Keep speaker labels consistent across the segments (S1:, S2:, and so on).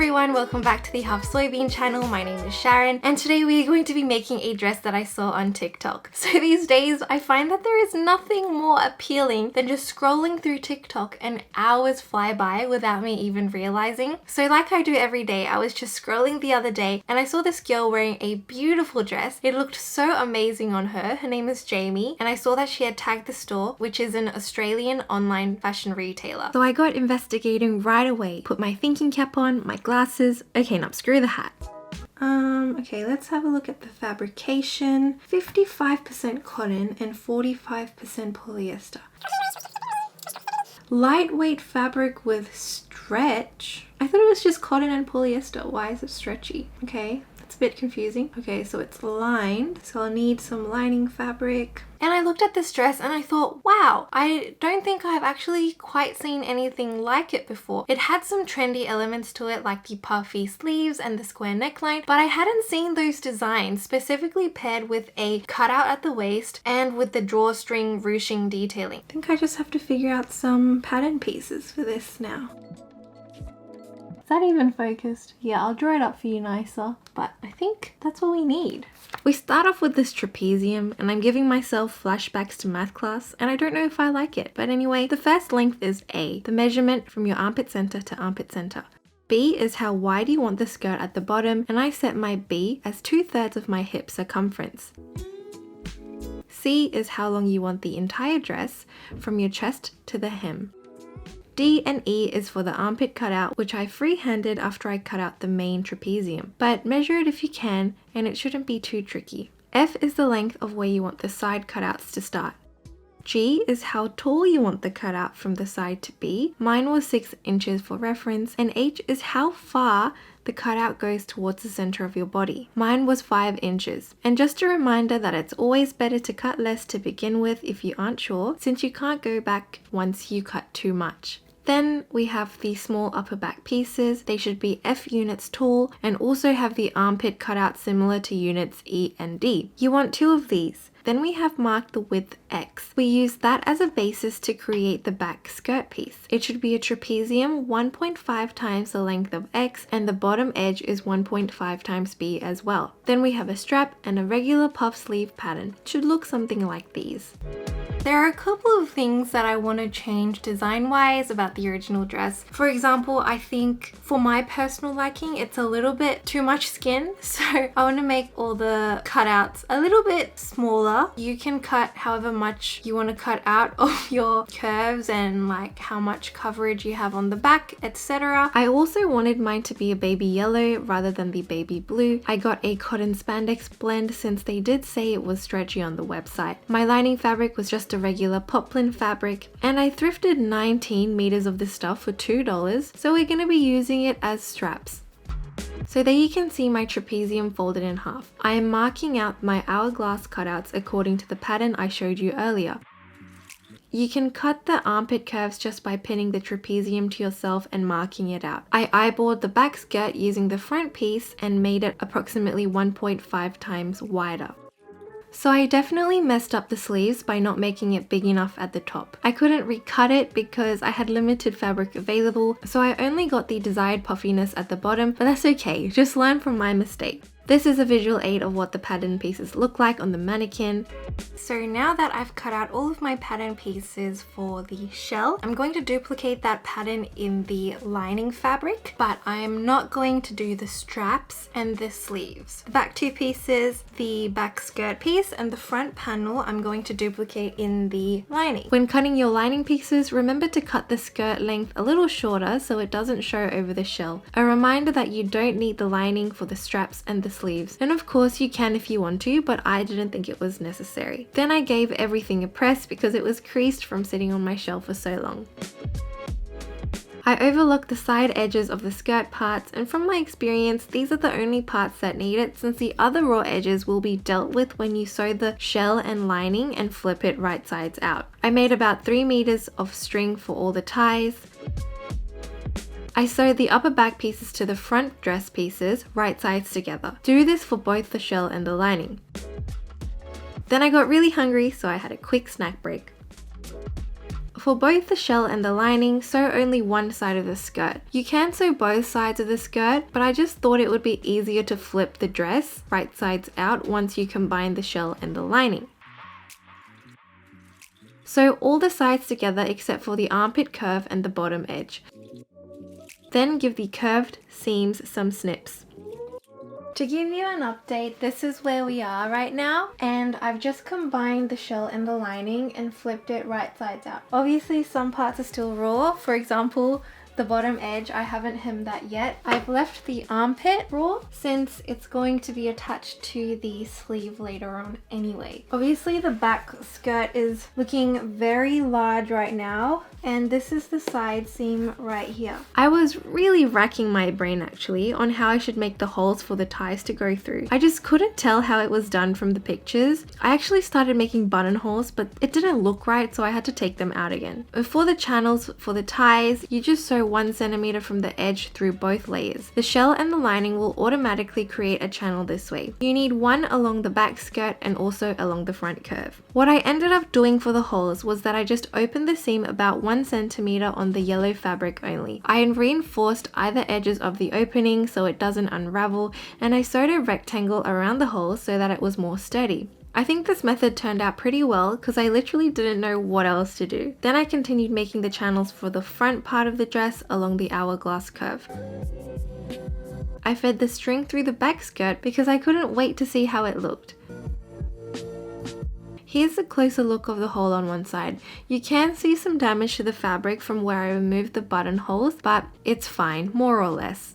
S1: everyone, welcome back to the Half Soybean channel. My name is Sharon and today we are going to be making a dress that I saw on TikTok. So these days I find that there is nothing more appealing than just scrolling through TikTok and hours fly by without me even realizing. So like I do every day, I was just scrolling the other day and I saw this girl wearing a beautiful dress. It looked so amazing on her. Her name is Jamie and I saw that she had tagged the store, which is an Australian online fashion retailer. So I got investigating right away, put my thinking cap on, my glasses. Okay, now screw the hat. Okay, let's have a look at the fabrication. 55% cotton and 45% polyester. Lightweight fabric with stretch. I thought it was just cotton and polyester. Why is it stretchy? Okay, that's a bit confusing. Okay, so it's lined, so I'll need some lining fabric. And I looked at this dress and I thought, wow, I don't think I've actually quite seen anything like it before. It had some trendy elements to it, like the puffy sleeves and the square neckline, but I hadn't seen those designs specifically paired with a cutout at the waist and with the drawstring ruching detailing. I think I just have to figure out some pattern pieces for this now. Is that even focused? Yeah, I'll draw it up for you nicer, but I think that's what we need. We start off with this trapezium and I'm giving myself flashbacks to math class and I don't know if I like it, but anyway, the first length is A, the measurement from your armpit center to armpit center. B is how wide you want the skirt at the bottom and I set my B as 2/3 of my hip circumference. C is how long you want the entire dress from your chest to the hem. D and E is for the armpit cutout, which I freehanded after I cut out the main trapezium. But measure it if you can, and it shouldn't be too tricky. F is the length of where you want the side cutouts to start. G is how tall you want the cutout from the side to be. Mine was 6 inches for reference. And H is how far the cutout goes towards the center of your body. Mine was 5 inches. And just a reminder that it's always better to cut less to begin with if you aren't sure, since you can't go back once you cut too much. Then we have the small upper back pieces. They should be F units tall and also have the armpit cutout similar to units E and D. You want 2 of these. Then we have marked the width X. We use that as a basis to create the back skirt piece. It should be a trapezium 1.5 times the length of X and the bottom edge is 1.5 times B as well. Then we have a strap and a regular puff sleeve pattern. It should look something like these. There are a couple of things that I want to change design-wise about the original dress. For example, I think for my personal liking, it's a little bit too much skin. So I want to make all the cutouts a little bit smaller. You can cut however much you want to cut out of your curves and like how much coverage you have on the back, etc. I also wanted mine to be a baby yellow rather than the baby blue. I got a cotton spandex blend since they did say it was stretchy on the website. My lining fabric was just a regular poplin fabric and I thrifted 19 meters of this stuff for $2, so we're going to be using it as straps. So there you can see my trapezium folded in half. I am marking out my hourglass cutouts according to the pattern I showed you earlier. You can cut the armpit curves just by pinning the trapezium to yourself and marking it out. I eyeballed the back skirt using the front piece and made it approximately 1.5 times wider. So I definitely messed up the sleeves by not making it big enough at the top. I couldn't recut it because I had limited fabric available, so I only got the desired puffiness at the bottom, but that's okay, just learn from my mistake. This is a visual aid of what the pattern pieces look like on the mannequin. So now that I've cut out all of my pattern pieces for the shell, I'm going to duplicate that pattern in the lining fabric, but I am not going to do the straps and the sleeves. The back 2 pieces, the back skirt piece and the front panel, I'm going to duplicate in the lining. When cutting your lining pieces, remember to cut the skirt length a little shorter so it doesn't show over the shell. A reminder that you don't need the lining for the straps and the sleeves. And of course you can if you want to, but I didn't think it was necessary. Then I gave everything a press because it was creased from sitting on my shelf for so long. I overlooked the side edges of the skirt parts, and from my experience, these are the only parts that need it since the other raw edges will be dealt with when you sew the shell and lining and flip it right sides out. I made about 3 meters of string for all the ties. I sewed the upper back pieces to the front dress pieces, right sides together. Do this for both the shell and the lining. Then I got really hungry, so I had a quick snack break. For both the shell and the lining, sew only one side of the skirt. You can sew both sides of the skirt, but I just thought it would be easier to flip the dress right sides out once you combine the shell and the lining. Sew all the sides together except for the armpit curve and the bottom edge. Then give the curved seams some snips. To give you an update, this is where we are right now, and I've just combined the shell and the lining and flipped it right sides out. Obviously some parts are still raw. For example, the bottom edge, I haven't hemmed that yet. I've left the armpit raw since it's going to be attached to the sleeve later on anyway. Obviously the back skirt is looking very large right now, and this is the side seam right here. I was really racking my brain actually on how I should make the holes for the ties to go through. I just couldn't tell how it was done from the pictures. I actually started making buttonholes, but it didn't look right, so I had to take them out again. For the channels for the ties, you just sew 1 centimeter from the edge through both layers. The shell and the lining will automatically create a channel this way. You need one along the back skirt and also along the front curve. What I ended up doing for the holes was that I just opened the seam about 1 centimeter on the yellow fabric only. I reinforced either edges of the opening so it doesn't unravel, and I sewed a rectangle around the hole so that it was more sturdy. I think this method turned out pretty well because I literally didn't know what else to do. Then I continued making the channels for the front part of the dress along the hourglass curve. I fed the string through the back skirt because I couldn't wait to see how it looked. Here's a closer look of the hole on one side. You can see some damage to the fabric from where I removed the buttonholes, but it's fine, more or less.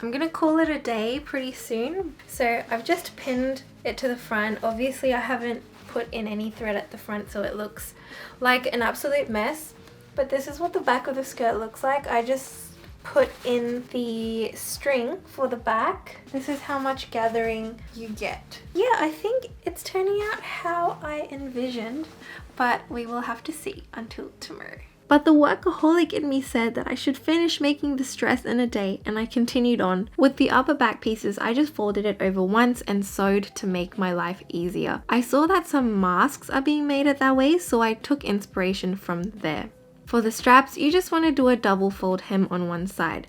S1: I'm gonna call it a day pretty soon. So I've just pinned it to the front. Obviously I haven't put in any thread at the front, so it looks like an absolute mess. But this is what the back of the skirt looks like. I just put in the string for the back. This is how much gathering you get. Yeah, I think it's turning out how I envisioned, but we will have to see until tomorrow. But the workaholic in me said that I should finish making this dress in a day, and I continued on. With the upper back pieces, I just folded it over once and sewed to make my life easier. I saw that some masks are being made at that way, so I took inspiration from there. For the straps, you just want to do a double fold hem on one side.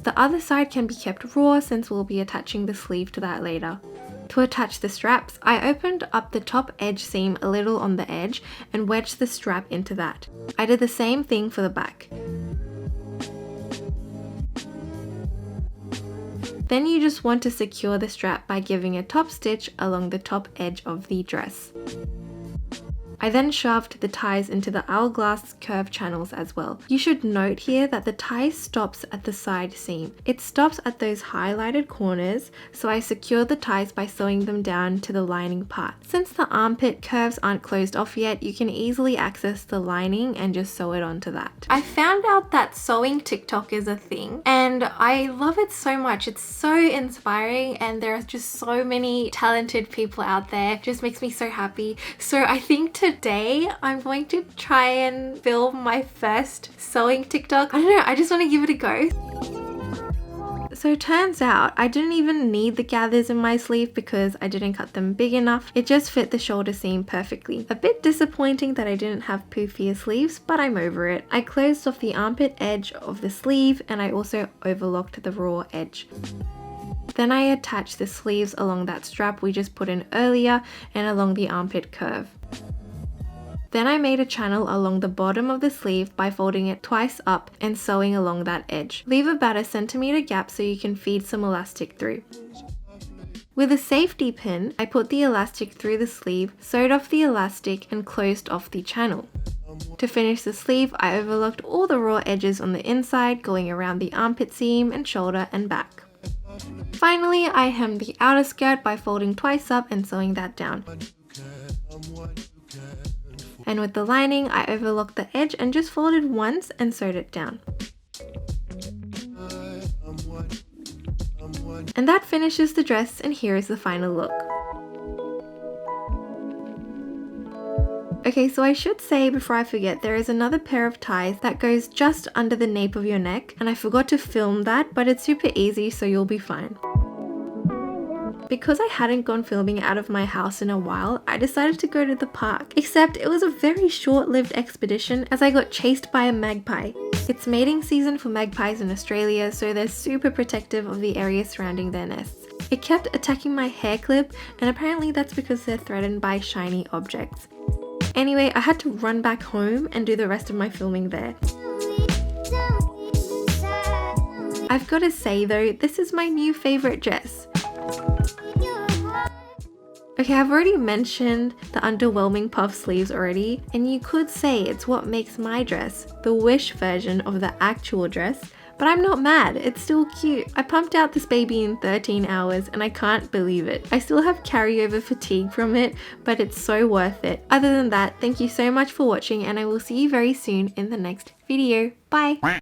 S1: The other side can be kept raw since we'll be attaching the sleeve to that later. To attach the straps, I opened up the top edge seam a little on the edge and wedged the strap into that. I did the same thing for the back. Then you just want to secure the strap by giving a top stitch along the top edge of the dress. I then shoved the ties into the hourglass curve channels as well. You should note here that the tie stops at the side seam. It stops at those highlighted corners, so I secured the ties by sewing them down to the lining part. Since the armpit curves aren't closed off yet, you can easily access the lining and just sew it onto that. I found out that sewing TikTok is a thing, and I love it so much. It's so inspiring, and there are just so many talented people out there. It just makes me so happy. So I think today I'm going to try and film my first sewing TikTok. I don't know, I just want to give it a go. So it turns out I didn't even need the gathers in my sleeve because I didn't cut them big enough. It just fit the shoulder seam perfectly. A bit disappointing that I didn't have poofier sleeves, but I'm over it. I closed off the armpit edge of the sleeve, and I also overlocked the raw edge. Then I attached the sleeves along that strap we just put in earlier and along the armpit curve. Then I made a channel along the bottom of the sleeve by folding it twice up and sewing along that edge. Leave about a centimeter gap so you can feed some elastic through. With a safety pin, I put the elastic through the sleeve, sewed off the elastic and closed off the channel. To finish the sleeve, I overlocked all the raw edges on the inside, going around the armpit seam and shoulder and back. Finally, I hemmed the outer skirt by folding twice up and sewing that down. And with the lining, I overlocked the edge and just folded once and sewed it down. And that finishes the dress, and here is the final look. Okay, so I should say before I forget, there is another pair of ties that goes just under the nape of your neck, and I forgot to film that, but it's super easy, so you'll be fine. because I hadn't gone filming out of my house in a while, I decided to go to the park. Except it was a very short-lived expedition as I got chased by a magpie. It's mating season for magpies in Australia, so they're super protective of the area surrounding their nests. It kept attacking my hair clip, and apparently that's because they're threatened by shiny objects. Anyway, I had to run back home and do the rest of my filming there. I've got to say though, this is my new favourite dress. Okay, I've already mentioned the underwhelming puff sleeves already, and you could say it's what makes my dress the Wish version of the actual dress, but I'm not mad, it's still cute. I pumped out this baby in 13 hours and I can't believe it. I still have carryover fatigue from it, but it's so worth it. Other than that, thank you so much for watching and I will see you very soon in the next video. Bye!